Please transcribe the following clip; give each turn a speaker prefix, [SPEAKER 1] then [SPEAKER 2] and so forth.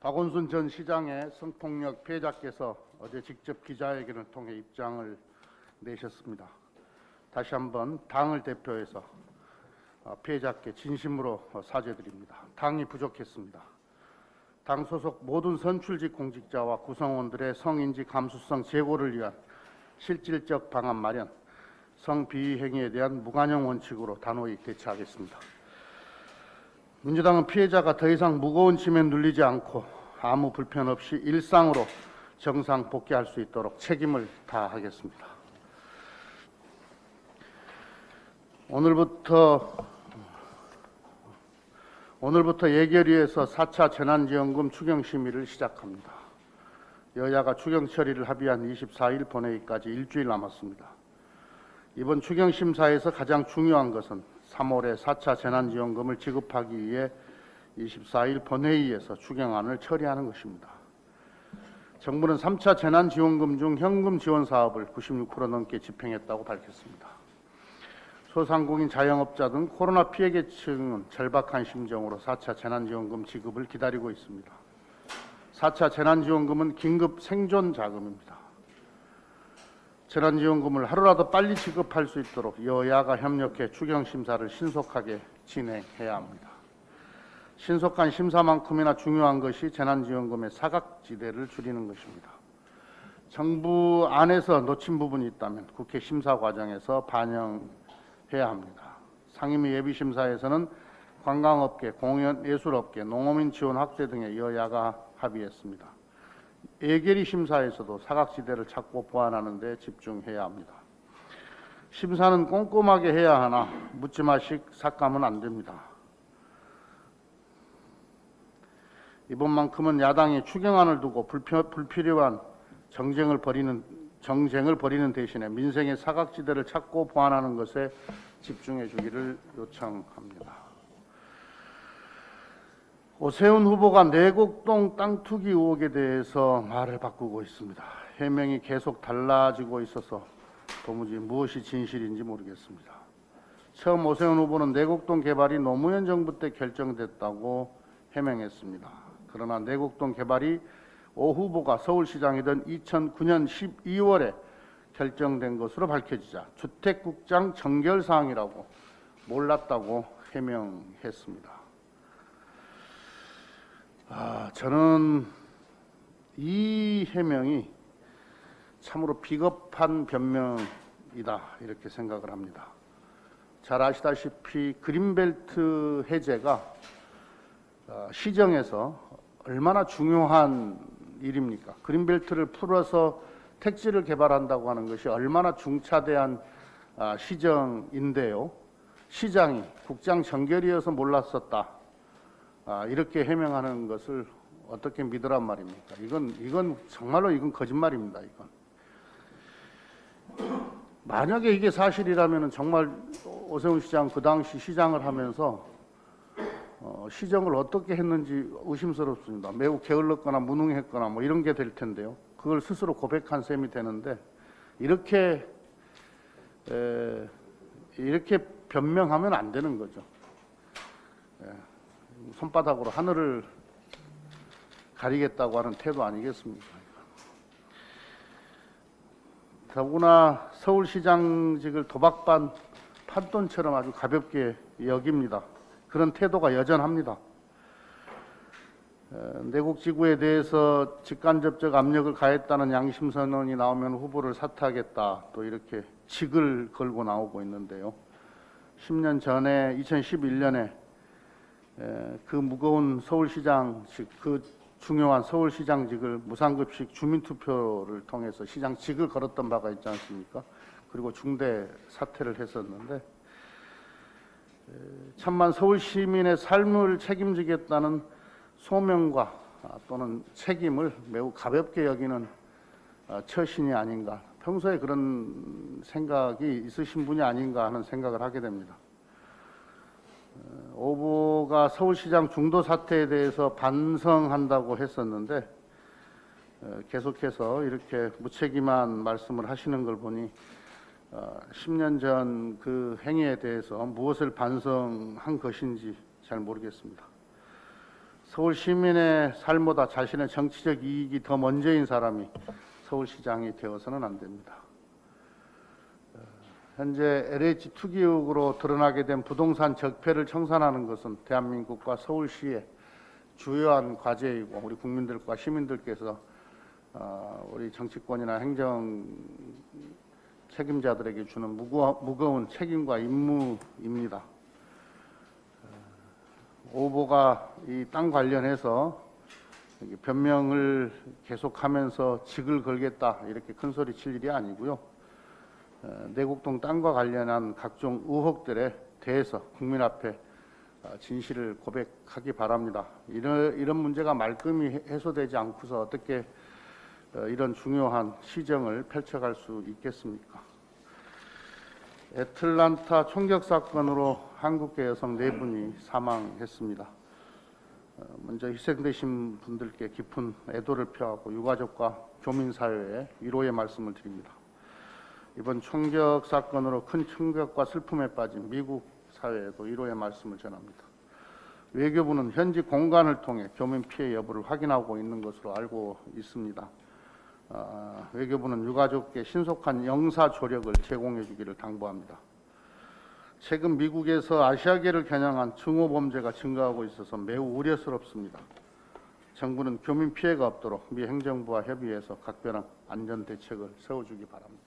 [SPEAKER 1] 박원순 전 시장의 성폭력 피해자께서 어제 직접 기자회견을 통해 입장을 내셨습니다. 다시 한번 당을 대표해서 피해자께 진심으로 사죄드립니다. 당이 부족했습니다. 당 소속 모든 선출직 공직자와 구성원들의 성인지 감수성 제고를 위한 실질적 방안 마련, 성비위 행위에 대한 무관용 원칙으로 단호히 대처하겠습니다. 민주당은 피해자가 더 이상 무거운 짐에 눌리지 않고 아무 불편 없이 일상으로 정상 복귀할 수 있도록 책임을 다하겠습니다. 오늘부터 예결위에서 4차 재난지원금 추경 심의를 시작합니다. 여야가 추경 처리를 합의한 24일 본회의까지 일주일 남았습니다. 이번 추경 심사에서 가장 중요한 것은 3월에 4차 재난지원금을 지급하기 위해 24일 본회의에서 추경안을 처리하는 것입니다. 정부는 3차 재난지원금 중 현금 지원 사업을 96% 넘게 집행했다고 밝혔습니다. 소상공인 자영업자 등 코로나 피해 계층은 절박한 심정으로 4차 재난지원금 지급을 기다리고 있습니다. 4차 재난지원금은 긴급 생존 자금입니다. 재난지원금을 하루라도 빨리 지급할 수 있도록 여야가 협력해 추경 심사를 신속하게 진행해야 합니다. 신속한 심사만큼이나 중요한 것이 재난지원금의 사각지대를 줄이는 것입니다. 정부 안에서 놓친 부분이 있다면 국회 심사 과정에서 반영해야 합니다. 상임위 예비심사에서는 관광업계, 공연, 예술업계, 농어민 지원 확대 등의 여야가 합의했습니다. 예결위 심사에서도 사각지대를 찾고 보완하는 데 집중해야 합니다. 심사는 꼼꼼하게 해야 하나 묻지마식 삭감은 안 됩니다. 이번만큼은 야당이 추경안을 두고 불필요한 정쟁을 벌이는 대신에 민생의 사각지대를 찾고 보완하는 것에 집중해 주기를 요청합니다. 오세훈 후보가 내곡동 땅 투기 의혹에 대해서 말을 바꾸고 있습니다. 해명이 계속 달라지고 있어서 도무지 무엇이 진실인지 모르겠습니다. 처음 오세훈 후보는 내곡동 개발이 노무현 정부 때 결정됐다고 해명했습니다. 그러나 내곡동 개발이 오 후보가 서울시장이던 2009년 12월에 결정된 것으로 밝혀지자 주택국장 정결사항이라고 몰랐다고 해명했습니다. 저는 이 해명이 참으로 비겁한 변명이다 이렇게 생각을 합니다. 잘 아시다시피 그린벨트 해제가 시정에서 얼마나 중요한 일입니까? 그린벨트를 풀어서 택지를 개발한다고 하는 것이 얼마나 중차대한 시정인데요. 시장이 국장 정결이어서 몰랐었다. 이렇게 해명하는 것을 어떻게 믿으란 말입니까? 이건 정말로 거짓말입니다. 만약에 이게 사실이라면 정말 오세훈 시장 그 당시 시장을 하면서 시정을 어떻게 했는지 의심스럽습니다. 매우 게을렀거나 무능했거나 뭐 이런 게 될 텐데요. 그걸 스스로 고백한 셈이 되는데 이렇게 변명하면 안 되는 거죠. 손바닥으로 하늘을 가리겠다고 하는 태도 아니겠습니까? 더구나 서울시장직을 도박반 판돈처럼 아주 가볍게 여깁니다. 그런 태도가 여전합니다. 내곡지구에 대해서 직간접적 압력을 가했다는 양심선언이 나오면 후보를 사퇴하겠다 또 이렇게 직을 걸고 나오고 있는데요. 10년 전에 2011년에 그 무거운 서울시장직, 그 중요한 서울시장직을 무상급식 주민투표를 통해서 시장직을 걸었던 바가 있지 않습니까? 그리고 중대 사퇴를 했었는데 천만 서울 시민의 삶을 책임지겠다는 소명과 또는 책임을 매우 가볍게 여기는 처신이 아닌가, 평소에 그런 생각이 있으신 분이 아닌가 하는 생각을 하게 됩니다. 오 후보가 서울시장 중도 사태에 대해서 반성한다고 했었는데 계속해서 이렇게 무책임한 말씀을 하시는 걸 보니 10년 전 그 행위에 대해서 무엇을 반성한 것인지 잘 모르겠습니다. 서울 시민의 삶보다 자신의 정치적 이익이 더 먼저인 사람이 서울시장이 되어서는 안 됩니다. 현재 LH 투기의혹으로 드러나게 된 부동산 적폐를 청산하는 것은 대한민국과 서울시의 주요한 과제이고, 우리 국민들과 시민들께서 우리 정치권이나 행정 책임자들에게 주는 무거운 책임과 임무입니다. 오보가 이 땅 관련해서 변명을 계속하면서 직을 걸겠다 이렇게 큰 소리 칠 일이 아니고요. 내곡동 땅과 관련한 각종 의혹들에 대해서 국민 앞에 진실을 고백하기 바랍니다. 이런 문제가 말끔히 해소되지 않고서 어떻게 이런 중요한 시정을 펼쳐갈 수 있겠습니까? 애틀란타 총격 사건으로 한국계 여성 4분이 사망했습니다. 먼저 희생되신 분들께 깊은 애도를 표하고 유가족과 교민사회에 위로의 말씀을 드립니다. 이번 총격 사건으로 큰 충격과 슬픔에 빠진 미국 사회에도 위로의 말씀을 전합니다. 외교부는 현지 공간을 통해 교민 피해 여부를 확인하고 있는 것으로 알고 있습니다. 외교부는 유가족께 신속한 영사 조력을 제공해 주기를 당부합니다. 최근 미국에서 아시아계를 겨냥한 증오 범죄가 증가하고 있어서 매우 우려스럽습니다. 정부는 교민 피해가 없도록 미 행정부와 협의해서 각별한 안전 대책을 세워주기 바랍니다.